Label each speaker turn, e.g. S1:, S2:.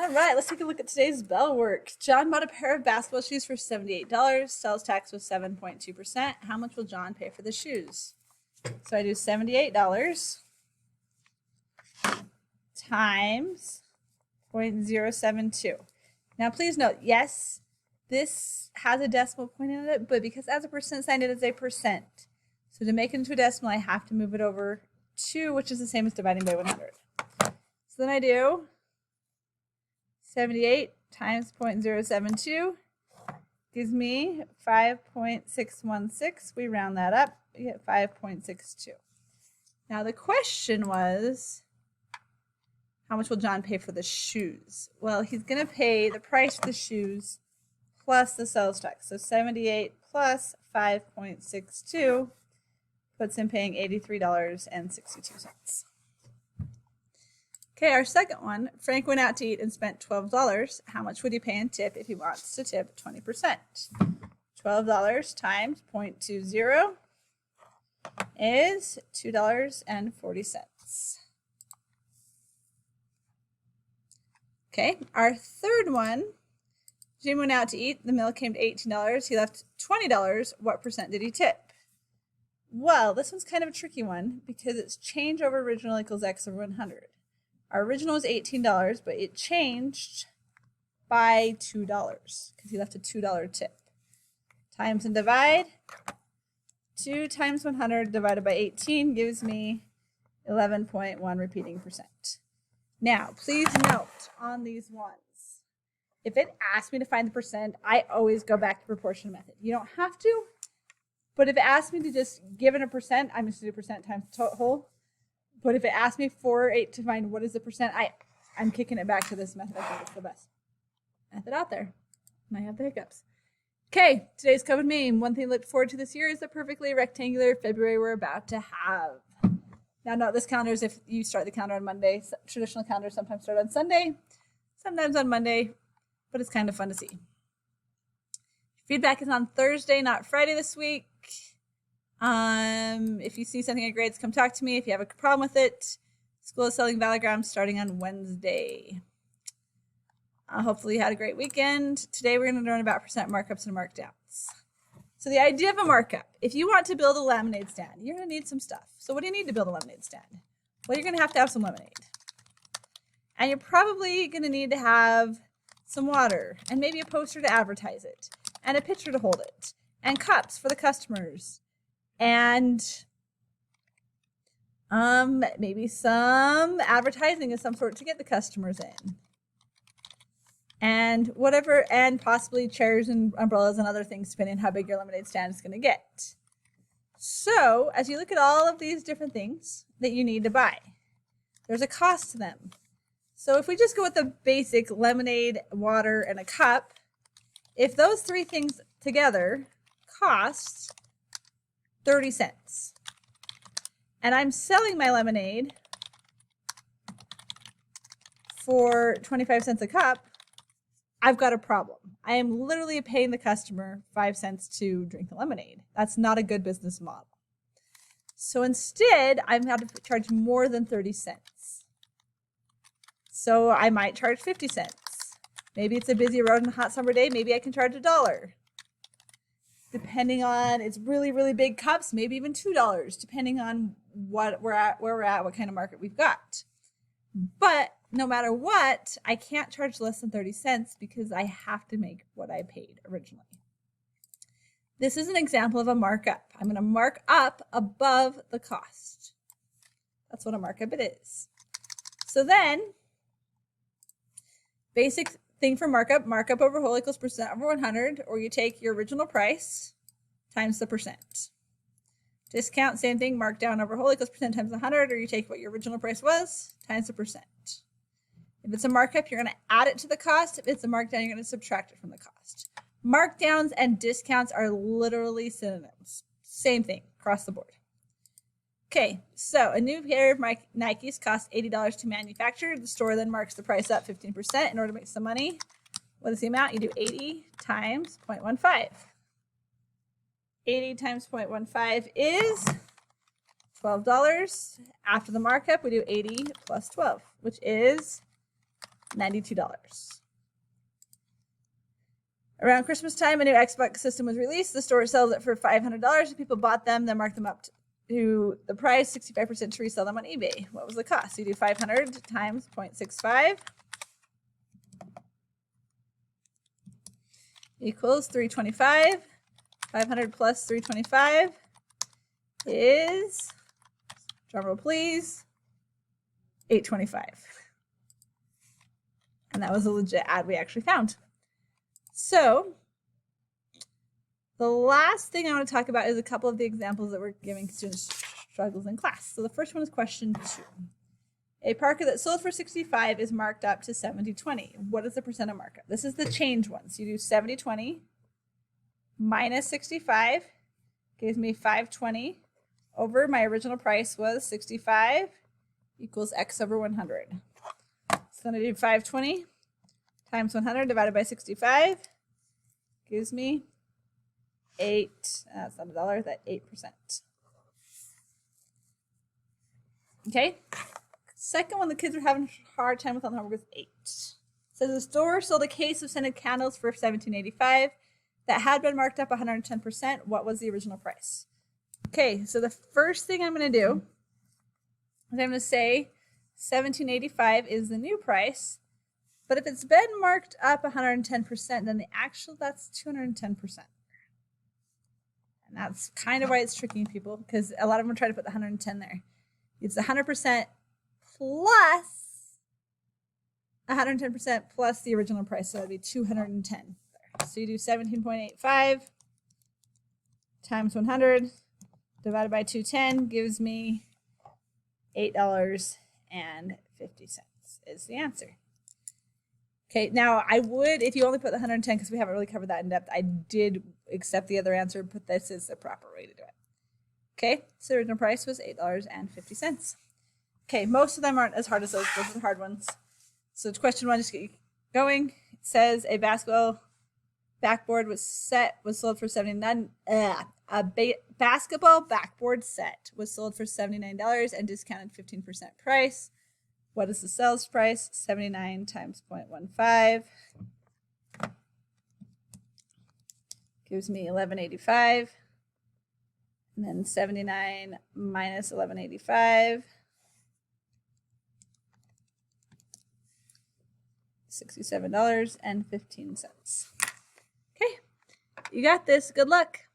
S1: All right, let's take a look at today's bell work. John bought a pair of basketball shoes for $78. Sales tax was 7.2%. How much will John pay for the shoes? So I do $78 times 0.072. Now please note, yes, this has a decimal point in it, but because it has a percent sign, it is a percent. So to make it into a decimal, I have to move it over 2, which is the same as dividing by 100. So then I do 78 times 0.072 gives me 5.616. We round that up, we get 5.62. Now the question was, how much will John pay for the shoes? Well, he's going to pay the price of the shoes plus the sales tax. So 78 plus 5.62 puts him paying $83.62. Okay, our second one, Frank went out to eat and spent $12. How much would he pay in tip if he wants to tip 20%? $12 times 0.20 is $2.40. Okay, our third one, Jim went out to eat. The meal came to $18. He left $20. What percent did he tip? Well, this one's kind of a tricky one because it's change over original equals x over 100. Our original was $18, but it changed by $2 because he left a $2 tip. Times and divide. 2 times 100 divided by 18 gives me 11.1 repeating percent. Now, please note on these ones, if it asks me to find the percent, I always go back to the proportion method. You don't have to, but if it asks me to just give it a percent, I'm just going to do percent times whole. But if it asks me to find what is the percent, I'm kicking it back to this method. I think it's the best method out there. And I have the hiccups. Okay, today's COVID meme. One thing to look forward to this year is the perfectly rectangular February we're about to have. Now, note this calendar is if you start the calendar on Monday. Traditional calendars sometimes start on Sunday, sometimes on Monday, but it's kind of fun to see. Feedback is on Thursday, not Friday this week. If you see something in grades, come talk to me. If you have a problem with it, school is selling Valograms starting on Wednesday. Hopefully you had a great weekend. Today we're going to learn about percent markups and markdowns. So the idea of a markup, if you want to build a lemonade stand, you're going to need some stuff. So what do you need to build a lemonade stand? Well, you're going to have some lemonade. And you're probably going to need to have some water and maybe a poster to advertise it and a pitcher to hold it and cups for the customers and maybe some advertising of some sort to get the customers in. And whatever, and possibly chairs and umbrellas and other things, depending on how big your lemonade stand is going to get. So as you look at all of these different things that you need to buy, there's a cost to them. So if we just go with the basic lemonade, water, and a cup, if those three things together cost 30 cents, and I'm selling my lemonade for 25 cents a cup, I've got a problem. I am literally paying the customer 5 cents to drink the lemonade. That's not a good business model. So instead, I'm going to charge more than 30 cents. So I might charge 50 cents. Maybe it's a busy road and a hot summer day. Maybe I can charge $1. Depending on, it's really, really big cups, maybe even $2, depending on where we're at, what kind of market we've got. But no matter what, I can't charge less than 30 cents because I have to make what I paid originally. This is an example of a markup. I'm going to mark up above the cost. That's what a markup it is. So then, basic thing for markup over whole equals percent over 100, or you take your original price times the percent. Discount, same thing, markdown over whole equals percent times 100, or you take what your original price was times the percent. If it's a markup, you're going to add it to the cost. If it's a markdown, you're going to subtract it from the cost. Markdowns and discounts are literally synonyms. Same thing across the board. Okay, so a new pair of Nikes costs $80 to manufacture. The store then marks the price up 15% in order to make some money. What is the amount? You do 80 times 0.15. 80 times 0.15 is $12. After the markup, we do 80 plus 12, which is $92. Around Christmas time, a new Xbox system was released. The store sells it for $500. People bought them, then marked them up to the price, 65% to resell them on eBay. What was the cost? So you do 500 times 0.65 equals 325. 500 plus 325 is, drumroll please, 825. And that was a legit ad we actually found. So the last thing I want to talk about is a couple of the examples that we're giving students struggles in class. So the first one is question 2. A Parker that sold for 65 is marked up to 70/20. What is the percent of markup? This is the change one. So you do 70/20 minus 65 gives me 520 over my original price was 65 equals X over 100. So then I do 520 times 100 divided by 65 gives me 8, that's not a dollar, that's 8%. Okay, second one the kids are having a hard time with on the homework is 8. It says the store sold a case of scented candles for $17.85 that had been marked up 110%. What was the original price? Okay, so the first thing I'm going to do is I'm going to say $17.85 is the new price, but if it's been marked up 110%, then the actual, that's 210%. And that's kind of why it's tricking people, because a lot of them try to put the 110 there. It's 100% plus 110% plus the original price, so that'd be 210. So you do 17.85 times 100 divided by 210 gives me $8.50 is the answer. Okay, now I would, if you only put the 110, because we haven't really covered that in depth, I did accept the other answer, but this is the proper way to do it. Okay, so the original price was $8.50. Okay, most of them aren't as hard as those. Those are the hard ones. So question 1, just get you going. It says a basketball backboard was sold for $79. Basketball backboard set was sold for $79 and discounted 15% price. What is the sales price? 79 times 0.15 gives me $11.85. And then 79 minus $11.85, $67.15. Okay, you got this. Good luck.